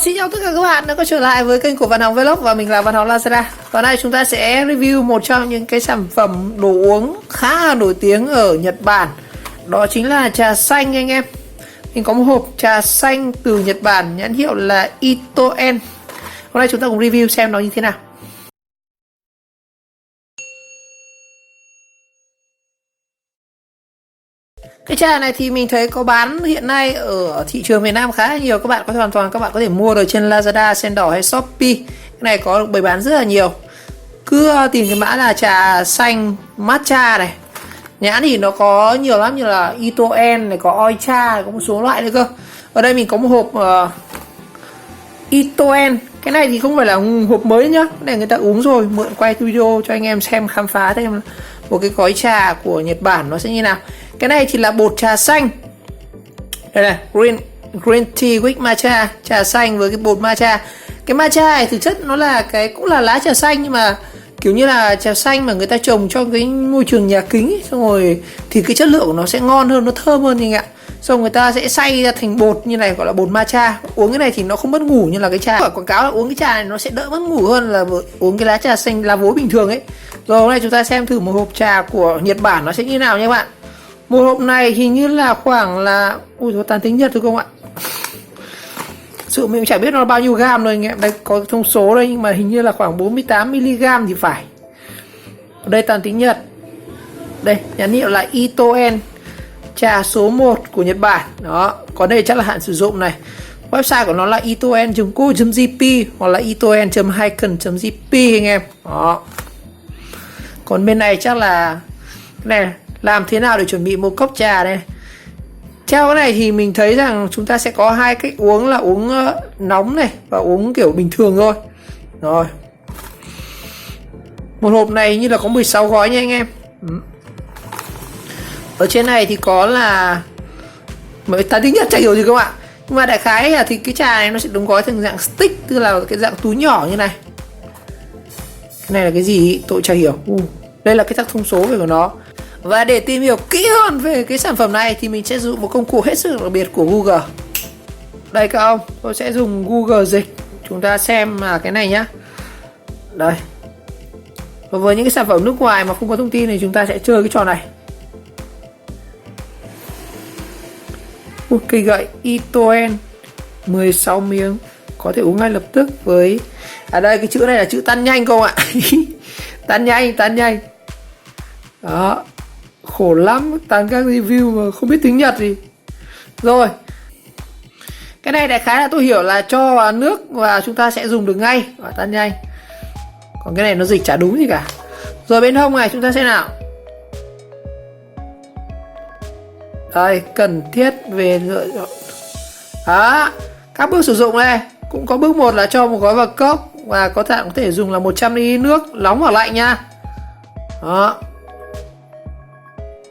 Xin chào tất cả các bạn đã quay trở lại với kênh của Văn Hóng Vlog và mình là Văn Hóng Lazada. Hôm nay chúng ta sẽ review một trong những cái sản phẩm đồ uống khá là nổi tiếng ở Nhật Bản. Đó chính là trà xanh anh em. Mình có một hộp trà xanh từ Nhật Bản, nhãn hiệu là Itoen. Hôm nay chúng ta cùng review xem nó như thế nào. Cái trà này thì mình thấy có bán hiện nay ở thị trường Việt Nam khá là nhiều. Các bạn có thể mua được trên Lazada, Sendor hay Shopee. Cái này có được bày bán rất là nhiều. Cứ tìm cái mã là trà xanh matcha này. Nhãn thì nó có nhiều lắm, như là Itoen này, có Oicha, có một số loại nữa cơ. Ở đây mình có một hộp Itoen. Cái này thì không phải là hộp mới nhá, cái này người ta uống rồi, mượn quay video cho anh em xem, khám phá thêm một cái gói trà của Nhật Bản nó sẽ như nào. Cái này thì là bột trà xanh. Đây này, green tea with matcha, trà xanh với cái bột matcha. Cái matcha này thực chất nó là cũng là lá trà xanh, nhưng mà kiểu như là trà xanh mà người ta trồng cho cái môi trường nhà kính ấy, xong rồi thì cái chất lượng của nó sẽ ngon hơn, nó thơm hơn anh ạ. Xong người ta sẽ xay ra thành bột như này, gọi là bột matcha. Uống cái này thì nó không mất ngủ như là cái trà. Ở quảng cáo là uống cái trà này nó sẽ đỡ mất ngủ hơn là uống cái lá trà xanh lá vối bình thường ấy. Rồi hôm nay chúng ta xem thử một hộp trà của Nhật Bản nó sẽ như nào nha các bạn. Một hộp này hình như là khoảng là... Ui dồi, toàn tiếng Nhật thôi không ạ. Sự mình chẳng biết nó bao nhiêu gam rồi anh em. Đây có thông số đây, nhưng mà hình như là khoảng 48mg thì phải. Ở đây toàn tiếng Nhật. Đây, nhãn hiệu là Itoen, trà số 1 của Nhật Bản. Đó, có đây chắc là hạn sử dụng này. Website của nó là itoen.co.jp hoặc là itoen.hiken.jp anh em. Đó. Còn bên này chắc là cái này, làm thế nào để chuẩn bị một cốc trà đây. Theo cái này thì mình thấy rằng chúng ta sẽ có hai cách uống, là uống nóng này và uống kiểu bình thường thôi. Rồi. Một hộp này như là có 16 gói nha anh em. Ở trên này thì có là mấy ta tiếng Nhật chả hiểu gì các bạn. Nhưng mà đại khái là thì cái trà này nó sẽ đóng gói thành dạng stick, tức là cái dạng túi nhỏ như này. Cái này là cái gì tôi chả hiểu. Đây là cái các thông số về của nó. Và để tìm hiểu kỹ hơn về cái sản phẩm này thì mình sẽ sử dụng một công cụ hết sức đặc biệt của Google. Đây các ông, tôi sẽ dùng Google dịch. Chúng ta xem là cái này nhá. Đây. Và với những cái sản phẩm nước ngoài mà không có thông tin thì chúng ta sẽ chơi cái trò này. Cây gậy Itoen 16 miếng, có thể uống ngay lập tức với... À đây, cái chữ này là chữ tan nhanh không ạ. Tan nhanh. Đó. Khổ lắm, toàn các review mà không biết tiếng Nhật gì. Rồi. Cái này đại khái là tôi hiểu là cho vào nước và chúng ta sẽ dùng được ngay và tan nhanh. Còn cái này nó dịch chả đúng gì cả. Rồi bên hông này chúng ta xem nào. Đây, cần thiết về lựa chọn. Đó, các bước sử dụng này. Cũng có bước 1 là cho một gói vào cốc và có thể dùng là 100ml nước nóng hoặc lạnh nha. Đó.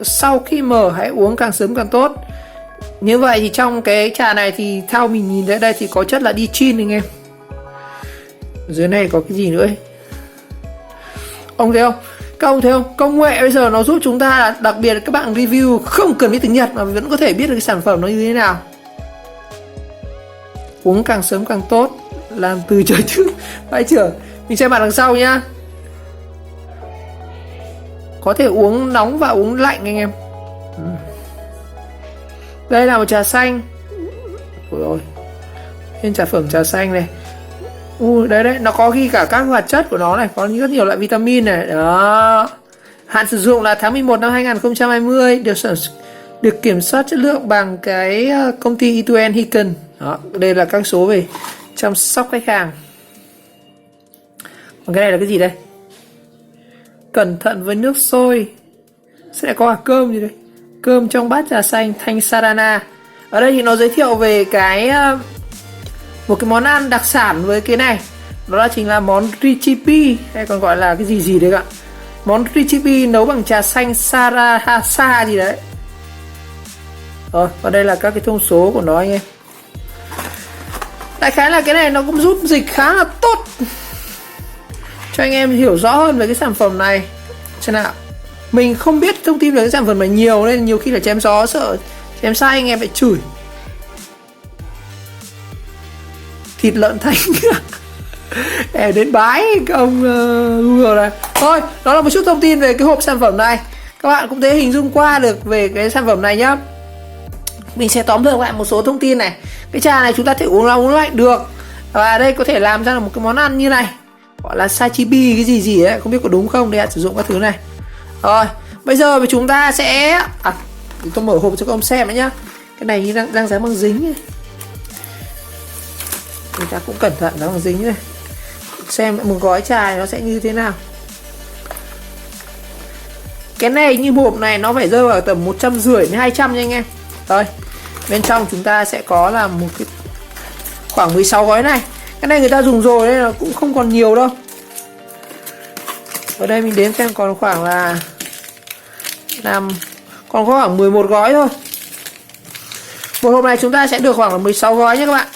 Sau khi mở hãy uống càng sớm càng tốt. Như vậy thì trong cái trà này thì theo mình nhìn thấy đây thì có chất là dichin anh em. Dưới này có cái gì nữa ấy? Ông thấy không? Các ông thấy không? Công nghệ bây giờ nó giúp chúng ta là, đặc biệt là các bạn review không cần biết tiếng Nhật mà vẫn có thể biết được cái sản phẩm nó như thế nào. Uống càng sớm càng tốt. Làm từ trời trước bãi trưởng. Mình xem bạn đằng sau nhá. Có thể uống nóng và uống lạnh anh em. Đây là một trà xanh. Ôi ôi. Trên sản phẩm trà xanh này. Đấy, nó có ghi cả các hoạt chất của nó này, có rất nhiều loại vitamin này. Đó. Hạn sử dụng là tháng 11 năm 2020, được kiểm soát chất lượng bằng cái công ty Itoen Hiken. Đó, đây là các số về chăm sóc khách hàng. Còn cái này là cái gì đây? Cẩn thận với nước sôi. Sẽ có cả cơm gì đây? Cơm trong bát trà xanh thanh Sarana. Ở đây thì nó giới thiệu về một cái món ăn đặc sản với cái này. Đó chính là món Richipi, hay còn gọi là cái gì đấy ạ. Món Richipi nấu bằng trà xanh Sarahasa gì đấy. Rồi, và đây là các cái thông số của nó anh em. Đại khái là cái này nó cũng giúp dịch khá là tốt cho anh em hiểu rõ hơn về cái sản phẩm này. Xem nào. Mình không biết thông tin về cái sản phẩm này nhiều nên nhiều khi là chém gió, sợ chém sai anh em phải chửi. thịt lợn thanh. Em đến bái cái ông Google này. Thôi, đó là một chút thông tin về cái hộp sản phẩm này. Các bạn cũng thể hình dung qua được về cái sản phẩm này nhá. Mình sẽ tóm lược lại một số thông tin này. Cái trà này chúng ta thể uống uống lạnh được. Và đây có thể làm ra một cái món ăn như này, gọi là sashimi cái gì ấy, không biết có đúng không, để sử dụng các thứ này. Rồi, bây giờ thì chúng ta sẽ tôi mở hộp cho các ông xem đấy nhá. Cái này đang dán bằng dính này. Người ta cũng cẩn thận dán bằng dính này. Xem một gói trà này nó sẽ như thế nào. Cái này như hộp này nó phải rơi vào tầm 150 đến 200 nha anh em. Rồi, bên trong chúng ta sẽ có là một cái khoảng 16 gói này. Cái này người ta dùng rồi nên là cũng không còn nhiều đâu. Ở đây mình đếm xem còn khoảng là còn có khoảng 11 gói thôi. Một hộp này chúng ta sẽ được khoảng là 16 gói nhé các bạn.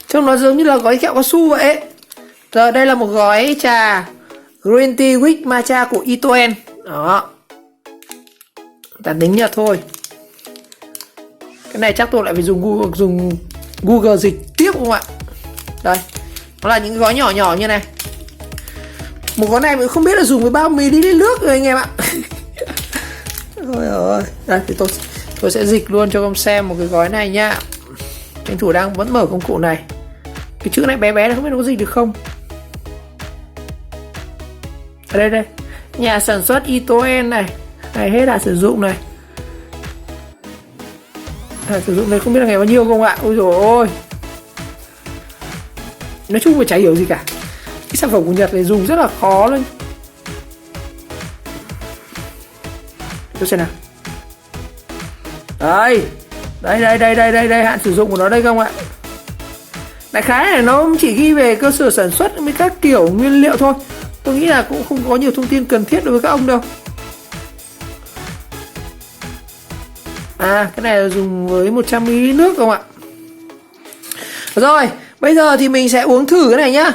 Trông nó giống như là gói kẹo cao su vậy ấy. Rồi đây là một gói trà Green Tea with Matcha của Itoen. Đó, ta tính nhật thôi. Cái này chắc tôi lại phải dùng Google dịch tiếp không ạ. Đây, nó là những cái gói nhỏ nhỏ như này. Một gói này mình không biết là dùng với bao ml nước rồi anh em ạ. Ôi, đây thì tôi sẽ dịch luôn cho các em xem một cái gói này nha. Tranh thủ đang vẫn mở công cụ này. Cái chữ này bé bé này không biết nó có dịch được không. Ở đây nhà sản xuất Itoen này hết hạn sử dụng này. Sử dụng này không biết là ngày bao nhiêu không ạ. Ôi dồi ôi, nói chung là chả hiểu gì cả. Cái sản phẩm của Nhật này dùng rất là khó luôn. Tôi xem nào. Đây hạn sử dụng của nó đây không ạ. Đại khái này nó chỉ ghi về cơ sở sản xuất với các kiểu nguyên liệu thôi. Tôi nghĩ là cũng không có nhiều thông tin cần thiết đối với các ông đâu. Cái này là dùng với 100ml nước không ạ. Rồi, bây giờ thì mình sẽ uống thử cái này nhá.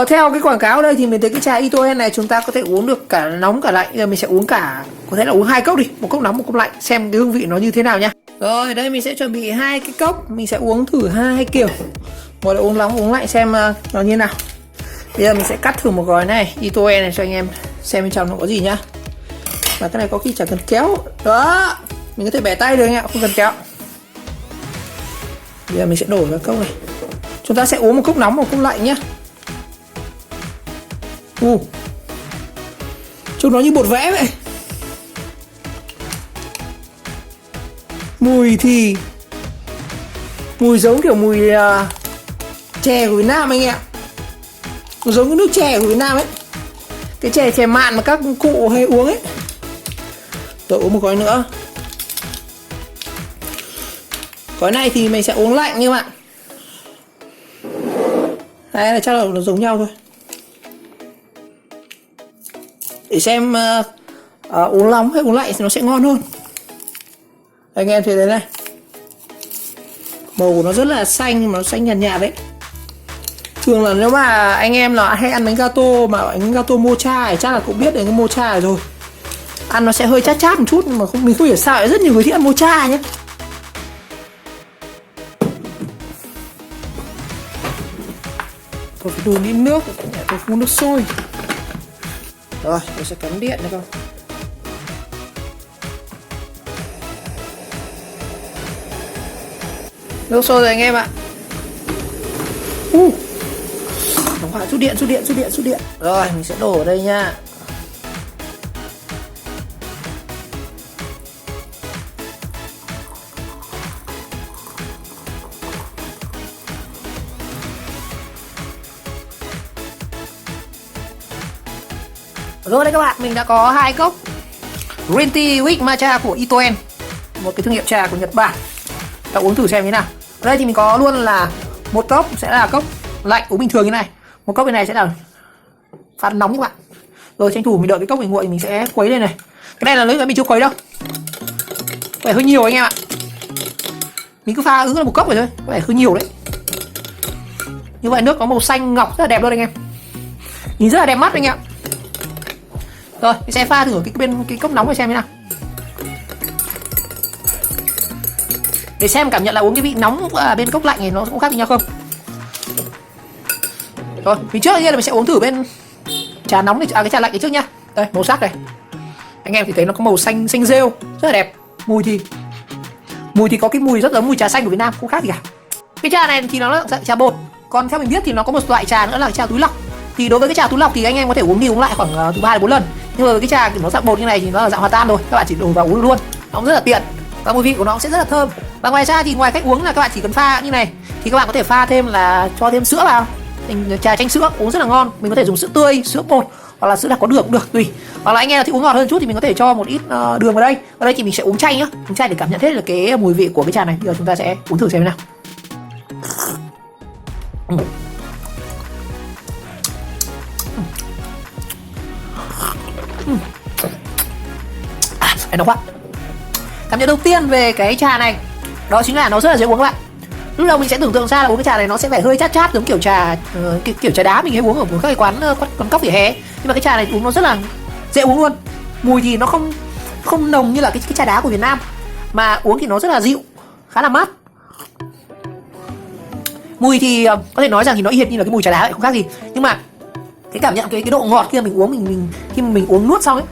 Theo cái quảng cáo đây thì mình thấy cái trà Itoen này chúng ta có thể uống được cả nóng cả lạnh. Giờ mình sẽ uống có thể là uống 2 cốc đi, một cốc nóng một cốc lạnh, xem cái hương vị nó như thế nào nhá. Rồi, đây mình sẽ chuẩn bị 2 cái cốc, mình sẽ uống thử 2 kiểu. Một là uống nóng uống lạnh xem nó như nào. Bây giờ mình sẽ cắt thử một gói này Itoen này cho anh em xem bên trong nó có gì nhá. Và cái này có khi chả cần kéo. Đó, mình có thể bẻ tay được anh ạ, không cần kéo. Bây giờ mình sẽ đổ vào cốc này. Chúng ta sẽ uống một cốc nóng một cốc lạnh nhá. Trông nó như bột vẽ vậy. Mùi giống kiểu mùi chè của Việt Nam anh em. Nó giống cái nước chè của Việt Nam ấy. Cái chè mạn mà các cụ hay uống ấy. Tôi uống một gói nữa. Gói này thì mình sẽ uống lạnh như bạn. Đây là chắc là nó giống nhau thôi. Để xem uống nóng hay uống lạnh thì nó sẽ ngon hơn. Anh em thấy đấy này. Màu của nó rất là xanh nhưng mà nó xanh nhạt nhạt đấy. Thường là nếu mà anh em là hay ăn bánh gato mà bánh gato mocha thì chắc là cũng biết đến cái mocha này rồi. Ăn nó sẽ hơi chát chát một chút nhưng mà mình không hiểu sao rất nhiều người thích ăn mocha nhé. Tôi phải đun ít nước, tôi phun nước sôi. Rồi, tôi sẽ cắm điện nữa không. Nước sôi rồi anh em ạ. Nóng hỏa, rút điện. Rồi, mình sẽ đổ ở đây nha. Rồi đây các bạn, mình đã có 2 cốc Green Tea with Matcha của Itoen, một cái thương hiệu trà của Nhật Bản. Ta uống thử xem thế nào. Ở đây thì mình có luôn là một cốc sẽ là cốc lạnh uống bình thường như này, một cốc bên này sẽ là pha nóng các bạn. Rồi tranh thủ mình đợi cái cốc này nguội mình sẽ khuấy lên này. Cái này là lấy cái mình chưa khuấy đâu, phải hơi nhiều anh em ạ. Mình cứ pha ứng là một cốc rồi thôi, phải hơi nhiều đấy. Như vậy nước có màu xanh ngọc rất là đẹp luôn anh em, nhìn rất là đẹp mắt anh em. Rồi mình sẽ pha thử cái cốc nóng này xem thế nào. để xem cảm nhận là uống cái vị nóng bên cốc lạnh này nó cũng khác với nhau không. Rồi mình trước tiên là mình sẽ uống thử bên trà nóng này, cái trà lạnh này trước nhá. Đây màu sắc này, anh em thì thấy nó có màu xanh xanh rêu rất là đẹp. Mùi thì có cái mùi rất giống mùi trà xanh của Việt Nam, không khác gì cả. Cái trà này thì nó là trà bột, còn theo mình biết thì nó có một loại trà nữa là trà túi lọc. Thì đối với cái trà túi lọc thì anh em có thể uống đi uống lại khoảng từ 3 đến 4 lần. Nhưng mà với cái trà kiểu nó dạng bột như này thì nó là dạng hòa tan rồi, các bạn chỉ đổ vào uống luôn, nó cũng rất là tiện và mùi vị của nó cũng sẽ rất là thơm. Và ngoài ra thì ngoài cách uống là các bạn chỉ cần pha như này thì các bạn có thể pha thêm là cho thêm sữa vào, trà chanh sữa uống rất là ngon. Mình có thể dùng sữa tươi, sữa bột hoặc là sữa đặc có đường cũng được tùy. Hoặc là anh em thích uống ngọt hơn chút thì mình có thể cho một ít đường vào đây. Ở đây thì mình sẽ uống chay nhá, uống chay để cảm nhận hết được cái mùi vị của cái trà này. Bây giờ chúng ta sẽ uống thử xem nào. Nóng quá. Cảm nhận đầu tiên về cái trà này đó chính là nó rất là dễ uống các bạn. Lúc đầu mình sẽ tưởng tượng ra là uống cái trà này nó sẽ phải hơi chát chát giống kiểu trà kiểu trà đá mình hay uống ở các cái quán cóc vỉa hè. Nhưng mà cái trà này uống nó rất là dễ uống luôn. Mùi thì nó không nồng như là cái trà đá của Việt Nam, mà uống thì nó rất là dịu, khá là mát. Mùi thì có thể nói rằng thì nó y hệt như là cái mùi trà đá vậy, không khác gì. Nhưng mà cái cảm nhận cái độ ngọt khi mà mình uống khi mà mình uống nuốt xong ấy,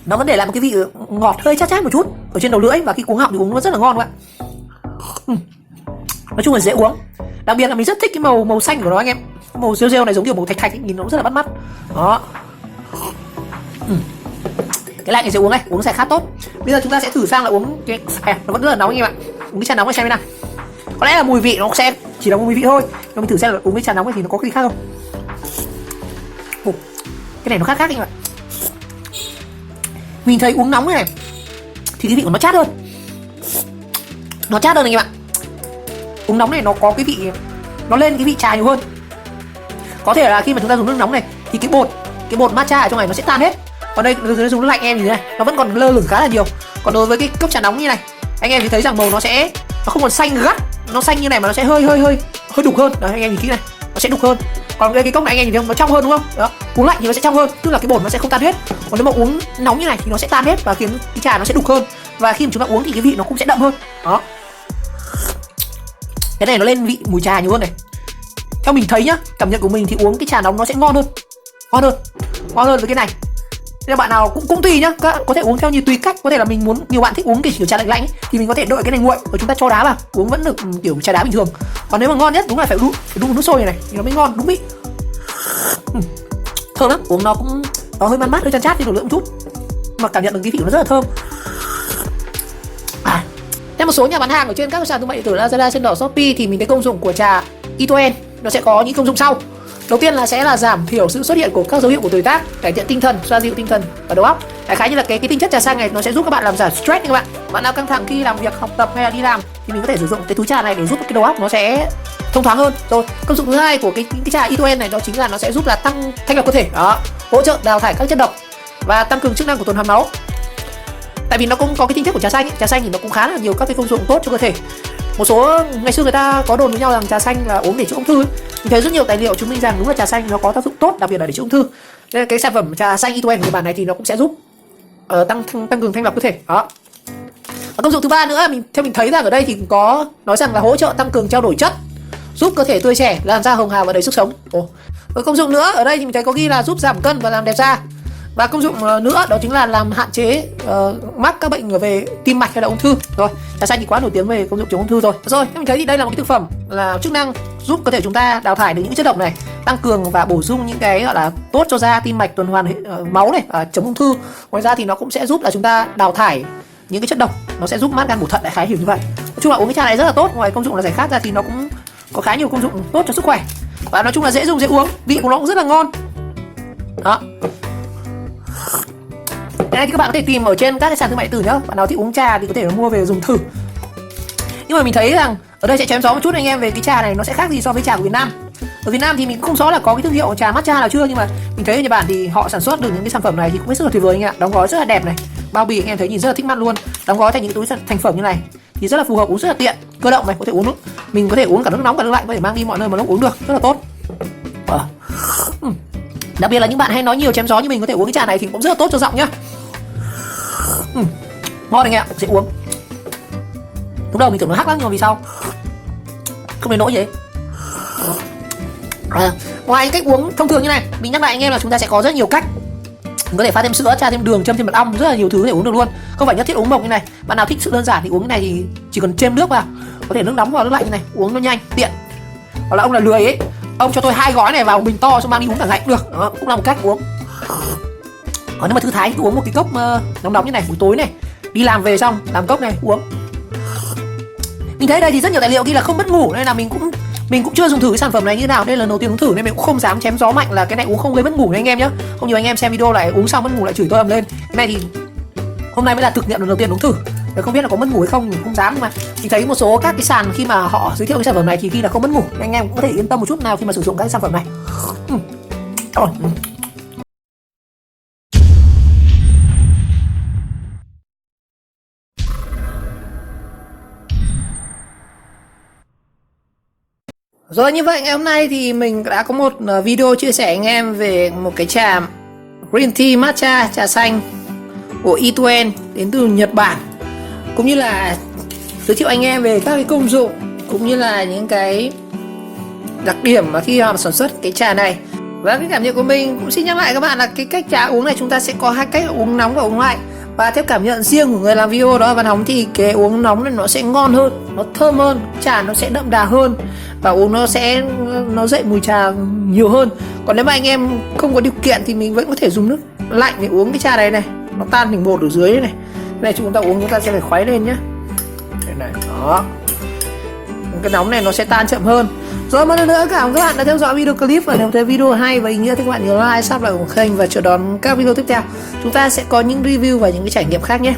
nó vẫn để lại một cái vị ngọt hơi chát chát một chút ở trên đầu lưỡi, và khi cuống họng thì uống nó rất là ngon các bạn. Nói chung là dễ uống. Đặc biệt là mình rất thích cái màu xanh của nó anh em, màu rêu rêu này giống kiểu màu thạch thạch ấy, nhìn nó cũng rất là bắt mắt. Đó. Cái lạnh này dễ uống này, uống sẽ khá tốt. Bây giờ chúng ta sẽ thử sang là uống cái nó vẫn rất là nóng anh em ạ. Uống cái trà nóng này xem thế nào. Có lẽ là mùi vị nó sẽ chỉ là mùi vị thôi, nhưng mình thử xem là uống cái trà nóng này thì nó có cái gì khác không. Cái này nó khác anh em ạ. Mình thấy uống nóng này thì cái vị của nó chát hơn. Nó chát hơn anh em ạ. Uống nóng này nó có cái vị, nó lên cái vị trà nhiều hơn. Có thể là khi mà chúng ta dùng nước nóng này thì cái bột matcha ở trong này nó sẽ tan hết. Còn đây dùng nước lạnh em nhìn này, nó vẫn còn lơ lửng khá là nhiều. Còn đối với cái cốc trà nóng như này, anh em thì thấy rằng màu nó không còn xanh gắt, nó xanh như này mà nó sẽ hơi đục hơn. Đấy anh em nhìn kỹ này, nó sẽ đục hơn. Còn đây cái cốc này anh em nhìn thấy không, nó trong hơn đúng không? Đó, uống lạnh thì nó sẽ trong hơn, tức là cái bột nó sẽ không tan hết. Còn nếu mà uống nóng như này thì nó sẽ tan hết và khiến cái trà nó sẽ đục hơn, và khi mà chúng ta uống thì cái vị nó cũng sẽ đậm hơn. Đó, cái này nó lên vị mùi trà nhiều hơn này. Theo mình thấy nhá, cảm nhận của mình thì uống cái trà nóng nó sẽ ngon hơn với cái này. Nên bạn nào cũng tùy nhá, các có thể uống theo như tùy cách. Có thể là mình muốn, nhiều bạn thích uống kiểu trà lạnh lạnh ấy, thì mình có thể đợi cái này nguội và chúng ta cho đá vào uống vẫn được kiểu trà đá bình thường. Còn nếu mà ngon nhất đúng là phải đun nước sôi này thì nó mới ngon đúng vị. Thơm lắm, uống nó cũng nó hơi man mát, hơi chát chát đi độ lượng một chút, mà cảm nhận được cái vị của nó rất là thơm. Theo một số nhà bán hàng ở trên các sàn thương mại điện tử Lazada, trên đỏ, Shopee thì mình thấy công dụng của trà Itoen nó sẽ có những công dụng sau. Đầu tiên là sẽ là giảm thiểu sự xuất hiện của các dấu hiệu của tuổi tác, cải thiện tinh thần, xoa dịu tinh thần và đầu óc. Đại khái như là cái tinh chất trà xanh này nó sẽ giúp các bạn làm giảm stress các bạn. Bạn nào căng thẳng khi làm việc, học tập hay là đi làm thì mình có thể sử dụng cái túi trà này để giúp cái đầu óc nó sẽ thông thoáng hơn. Rồi, công dụng thứ hai của cái trà Itoen này đó chính là nó sẽ giúp là tăng thanh lọc cơ thể, đó, hỗ trợ đào thải các chất độc và tăng cường chức năng của tuần hoàn máu. Tại vì nó cũng có cái tinh chất của trà xanh ấy. Trà xanh thì nó cũng khá là nhiều các cái công dụng tốt cho cơ thể. Một số ngày xưa người ta có đồn với nhau rằng trà xanh là uống để chữa ung thư. Mình thấy rất nhiều tài liệu chứng minh rằng đúng là trà xanh nó có tác dụng tốt, đặc biệt là để chữa ung thư. Nên cái sản phẩm trà xanh Itoen của bản này thì nó cũng sẽ giúp tăng cường thanh lọc cơ thể. Đó. Và công dụng thứ ba nữa, theo mình thấy rằng ở đây thì có nói rằng là hỗ trợ tăng cường trao đổi chất, giúp cơ thể tươi trẻ, làn da hồng hào và đầy sức sống. Rồi công dụng nữa ở đây thì mình thấy có ghi là giúp giảm cân và làm đẹp da. Và công dụng nữa đó chính là làm hạn chế mắc các bệnh về tim mạch hay là ung thư. Rồi, trà xanh thì quá nổi tiếng về công dụng chống ung thư rồi. Rồi, mình thấy thì đây là một cái thực phẩm là chức năng giúp cơ thể chúng ta đào thải được những chất độc này, tăng cường và bổ sung những cái gọi là tốt cho da, tim mạch, tuần hoàn máu này, chống ung thư. Ngoài ra thì nó cũng sẽ giúp là chúng ta đào thải những cái chất độc, nó sẽ giúp mát gan bổ thận, đại khái hiểu như vậy. Nói chung là uống cái trà này rất là tốt, ngoài công dụng là giải khát ra thì nó cũng có khá nhiều công dụng tốt cho sức khỏe. Và nói chung là dễ dùng, dễ uống, vị của nó cũng rất là ngon. Đó. Cái này thì các bạn có thể tìm ở trên các cái sàn thương mại điện tử nhá. Bạn nào thích uống trà thì có thể mua về dùng thử. Nhưng mà mình thấy rằng ở đây sẽ chém gió một chút anh em về cái trà này nó sẽ khác gì so với trà của Việt Nam. Ở Việt Nam thì mình cũng không rõ là có cái thương hiệu trà matcha nào chưa, nhưng mà mình thấy ở Nhật Bản thì họ sản xuất được những cái sản phẩm này thì cũng rất là tuyệt vời anh ạ. Đóng gói rất là đẹp này, bao bì anh em thấy nhìn rất là thích mắt luôn. Đóng gói thành những cái túi thành phẩm như này thì rất là phù hợp, uống rất là tiện, cơ động này, có thể uống nước. Mình có thể uống cả nước nóng cả nước lạnh, có thể mang đi mọi nơi mà nó uống được, rất là tốt. Đặc biệt là những bạn hay nói nhiều chém gió như mình có thể uống cái trà này thì cũng rất là tốt cho giọng nhá. Ngon anh em, dễ uống. Lúc đầu mình tưởng nó hắc lắm nhưng mà vì sao không đến nỗi vậy. Ngoài cách uống thông thường như này, mình nhắc lại anh em là chúng ta sẽ có rất nhiều cách. Mình có thể pha thêm sữa, tra thêm đường, châm thêm mật ong, rất là nhiều thứ để uống được luôn. Không phải nhất thiết uống mộc như này. Bạn nào thích sự đơn giản thì uống cái này thì chỉ cần chêm nước vào, có thể nước nóng vào nước lạnh như này, uống nó nhanh, tiện. Hoặc là ông là lười ấy, ông cho tôi 2 gói này vào bình to xong mang đi uống cả ngày cũng được. Đó, cũng là một cách uống. Còn nếu mà thư thái thì cứ uống một cái cốc nóng nóng như này buổi tối này, đi làm về xong làm cốc này uống. Mình thấy đây thì rất nhiều tài liệu ghi là không mất ngủ nên là mình cũng chưa dùng thử cái sản phẩm này như thế nào, đây là lần đầu tiên uống thử nên mình cũng không dám chém gió mạnh là cái này uống không gây mất ngủ nha anh em nhé. Không nhiều anh em xem video lại uống xong mất ngủ lại chửi tôi ầm lên. Cái này thì hôm nay mới là thực nghiệm lần đầu tiên uống thử, để không biết là có mất ngủ hay không, mình không dám, nhưng mà mình thấy một số các cái sàn khi mà họ giới thiệu cái sản phẩm này thì ghi là không mất ngủ, anh em cũng có thể yên tâm một chút nào khi mà sử dụng các cái sản phẩm này. Rồi, như vậy ngày hôm nay thì mình đã có một video chia sẻ anh em về một cái trà Green Tea Matcha, trà xanh của Itoen đến từ Nhật Bản, cũng như là giới thiệu anh em về các cái công dụng cũng như là những cái đặc điểm mà khi mà sản xuất cái trà này. Và cái cảm nhận của mình cũng xin nhắc lại các bạn là cái cách trà uống này chúng ta sẽ có 2 cách uống nóng và uống lạnh. Và theo cảm nhận riêng của người làm video đó và nóng thì cái uống nóng này nó sẽ ngon hơn, nó thơm hơn, trà nó sẽ đậm đà hơn và uống nó dậy mùi trà nhiều hơn. Còn nếu mà anh em không có điều kiện thì mình vẫn có thể dùng nước lạnh để uống cái trà này này, nó tan thành bột ở dưới này. Cái này chúng ta uống chúng ta sẽ phải khuấy lên nhé. Đây này, đó. Cái nóng này nó sẽ tan chậm hơn. Rồi, một lần nữa cảm ơn các bạn đã theo dõi video clip, và nếu thấy video hay và ý nghĩa thì các bạn nhớ like, subscribe, ủng hộ kênh và chờ đón các video tiếp theo. Chúng ta sẽ có những review và những cái trải nghiệm khác nhé.